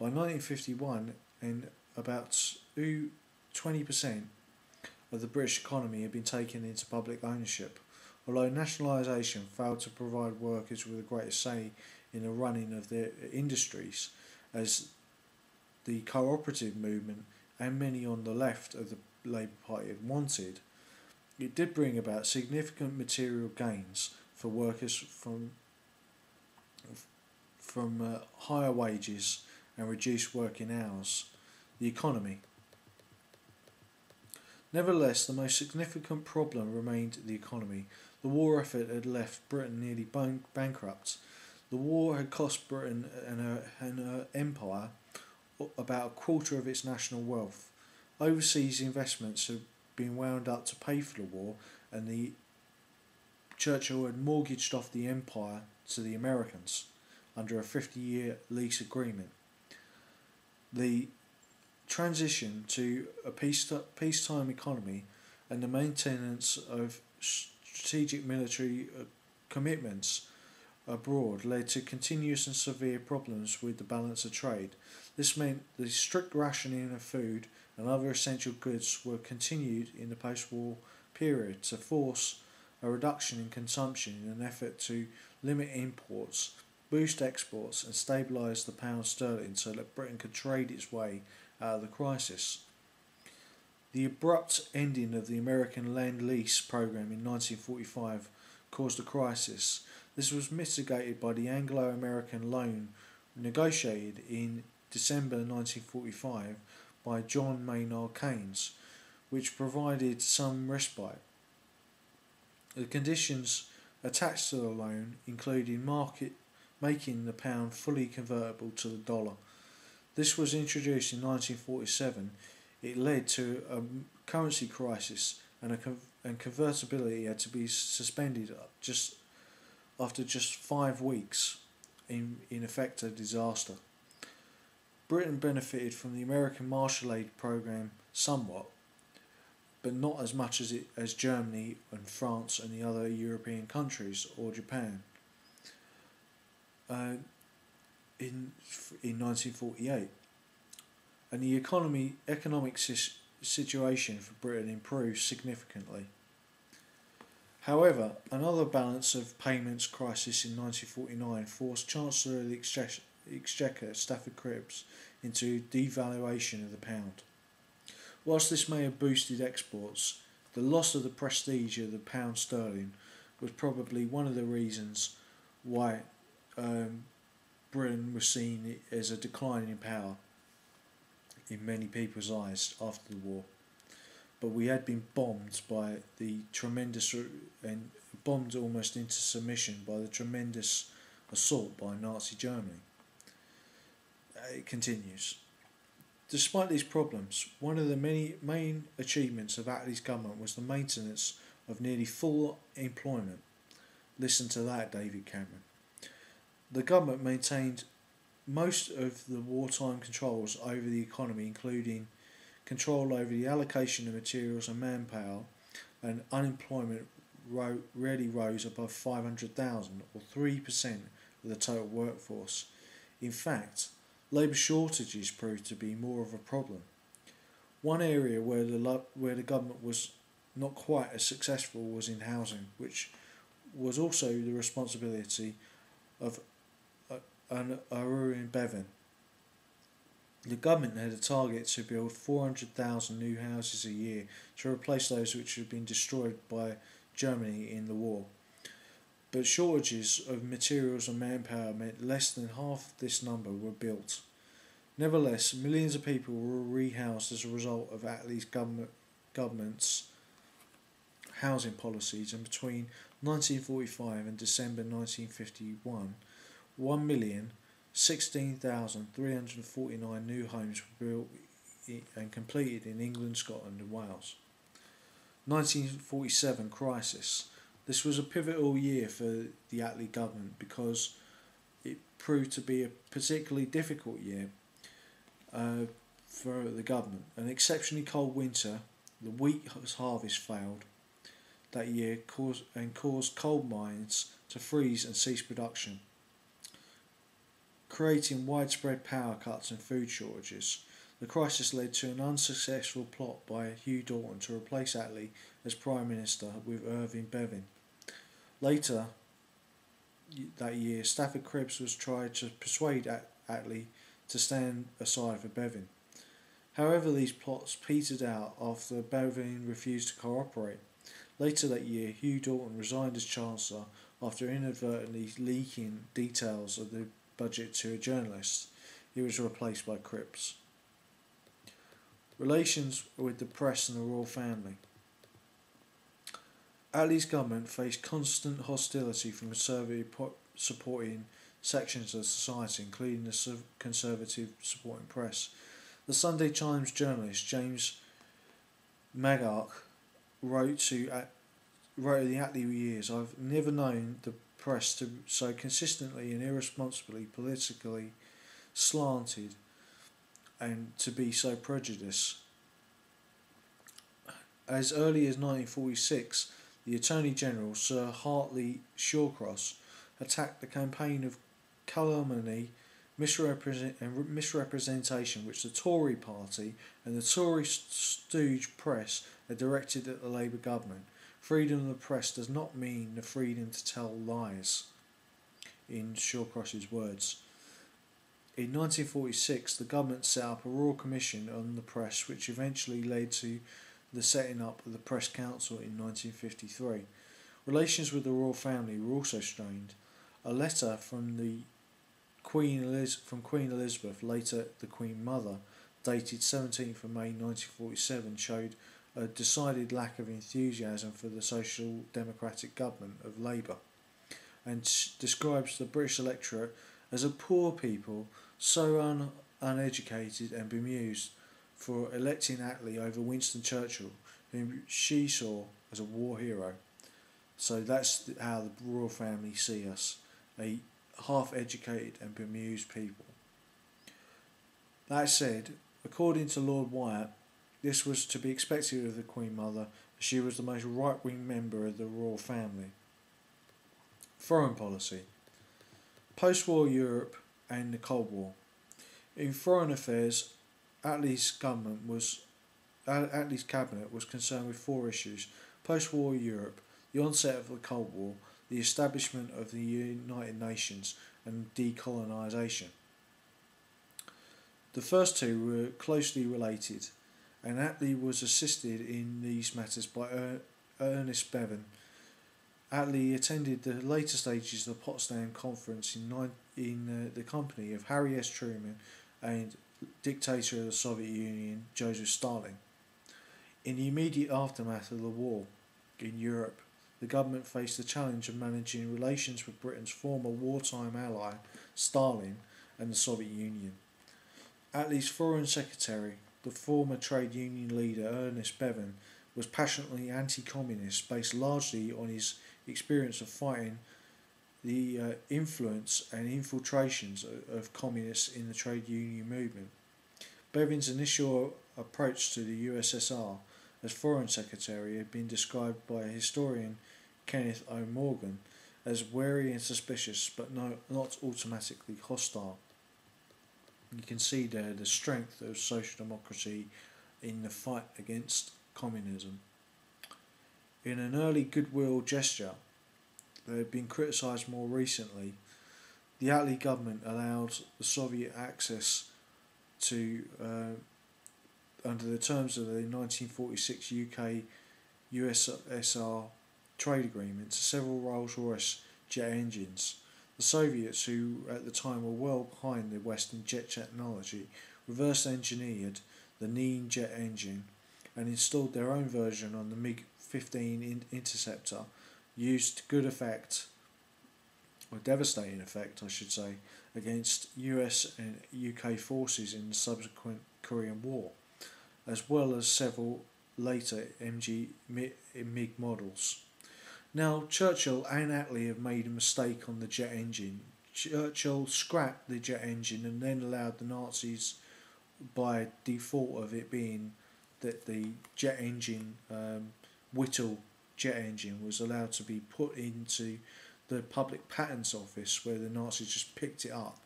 By 1951, and about 20% of the British economy had been taken into public ownership, although nationalisation failed to provide workers with a greater say in the running of their industries, as the cooperative movement and many on the left of the Labour Party had wanted. It did bring about significant material gains for workers from higher wages and reduced working hours. The economy. Nevertheless, the most significant problem remained the economy. The war effort had left Britain nearly bankrupt. The war had cost Britain and her empire about a quarter of its national wealth. Overseas investments had been wound up to pay for the war, and the Churchill had mortgaged off the empire to the Americans under a 50-year lease agreement. The transition to a peacetime economy and the maintenance of strategic military commitments abroad led to continuous and severe problems with the balance of trade. This meant the strict rationing of food and other essential goods were continued in the post-war period to force a reduction in consumption in an effort to limit imports, boost exports and stabilise the pound sterling so that Britain could trade its way out of the crisis. The abrupt ending of the American Lend-Lease program in 1945 caused a crisis. This was mitigated by the Anglo-American loan negotiated in December 1945 by John Maynard Keynes, which provided some respite. The conditions attached to the loan included making the pound fully convertible to the dollar. This was introduced in 1947. It led to a currency crisis, and convertibility had to be suspended after just 5 weeks, in effect a disaster. Britain benefited from the American Marshall Aid program somewhat, but not as much as Germany and France and the other European countries or Japan. In 1948, and the economic situation for Britain improved significantly. However, another balance of payments crisis in 1949 forced Chancellor of the Exchequer Stafford Cripps into devaluation of the pound. Whilst this may have boosted exports, the loss of the prestige of the pound sterling was probably one of the reasons why Britain was seen as a decline in power in many people's eyes after the war. But we had been bombed by the tremendous and bombed almost into submission by the tremendous assault by Nazi Germany. It continues. Despite these problems, one of the many main achievements of Attlee's government was the maintenance of nearly full employment. Listen to that, David Cameron. The government maintained most of the wartime controls over the economy, including control over the allocation of materials and manpower, and unemployment rarely rose above 500,000 or 3% of the total workforce. In fact, labour shortages proved to be more of a problem. One area where the government was not quite as successful was in housing, which was also the responsibility of Arun Bevan. The government had a target to build 400,000 new houses a year to replace those which had been destroyed by Germany in the war. But shortages of materials and manpower meant less than half this number were built. Nevertheless, millions of people were rehoused as a result of Attlee's government's housing policies, and between 1945 and December 1951, 1,016,349 new homes were built and completed in England, Scotland and Wales. 1947 crisis. This was a pivotal year for the Atlee government because it proved to be a particularly difficult year for the government. An exceptionally cold winter, the wheat harvest failed that year caused coal mines to freeze and cease production. creating widespread power cuts and food shortages. The crisis led to an unsuccessful plot by Hugh Dalton to replace Atlee as Prime Minister with Irving Bevin. Later that year, Stafford Cripps was tried to persuade Atlee to stand aside for Bevin. However, these plots petered out after Bevin refused to cooperate. Later that year, Hugh Dalton resigned as Chancellor after inadvertently leaking details of the budget to a journalist. He was replaced by Cripps. Relations with the press and the royal family. Attlee's government faced constant hostility from conservative supporting sections of society, including the conservative supporting press. The Sunday Times journalist James Maggark wrote to the Atlee years, "I've never known the press to so consistently and irresponsibly politically slanted and to be so prejudiced." As early as 1946, the Attorney General, Sir Hartley Shawcross, attacked the campaign of calumny, misrepresentation which the Tory party and the Tory stooge press had directed at the Labour government. Freedom of the press does not mean the freedom to tell lies, in Shawcross's words. In 1946, the government set up a Royal Commission on the Press, which eventually led to the setting up of the Press Council in 1953. Relations with the royal family were also strained. A letter from Queen Elizabeth, later the Queen Mother, dated 17th of May 1947, showed a decided lack of enthusiasm for the social democratic government of Labour, and describes the British electorate as a poor people, so uneducated and bemused, for electing Atlee over Winston Churchill, whom she saw as a war hero. So that's how the royal family see us, a half-educated and bemused people. That said, according to Lord Wyatt, this was to be expected of the Queen Mother, as she was the most right-wing member of the royal family. Foreign policy. Post-war Europe and the Cold War. In foreign affairs, Attlee's cabinet was concerned with four issues: post-war Europe, the onset of the Cold War, the establishment of the United Nations, and decolonisation. The first two were closely related, and Atlee was assisted in these matters by Ernest Bevin. Atlee attended the later stages of the Potsdam Conference in the company of Harry S. Truman and dictator of the Soviet Union, Joseph Stalin. In the immediate aftermath of the war in Europe, the government faced the challenge of managing relations with Britain's former wartime ally, Stalin, and the Soviet Union. Attlee's Foreign Secretary, the former trade union leader Ernest Bevin, was passionately anti-communist, based largely on his experience of fighting the influence and infiltrations of communists in the trade union movement. Bevin's initial approach to the USSR as Foreign Secretary had been described by historian Kenneth O. Morgan as wary and suspicious, but not automatically hostile. You can see there the strength of social democracy in the fight against communism. In an early goodwill gesture that had been criticised more recently, the Atlee government allowed the Soviet access to, under the terms of the 1946 UK-USSR trade agreement, to several Rolls-Royce jet engines. The Soviets, who at the time were well behind the Western jet technology, reverse engineered the Nene jet engine and installed their own version on the MiG-15 Interceptor, used to good effect, or devastating effect I should say, against US and UK forces in the subsequent Korean War, as well as several later MiG models. Now, Churchill and Atlee have made a mistake on the jet engine. Churchill scrapped the jet engine and then allowed the Nazis, by default of it being that the jet engine, Whittle jet engine, was allowed to be put into the Public Patents Office, where the Nazis just picked it up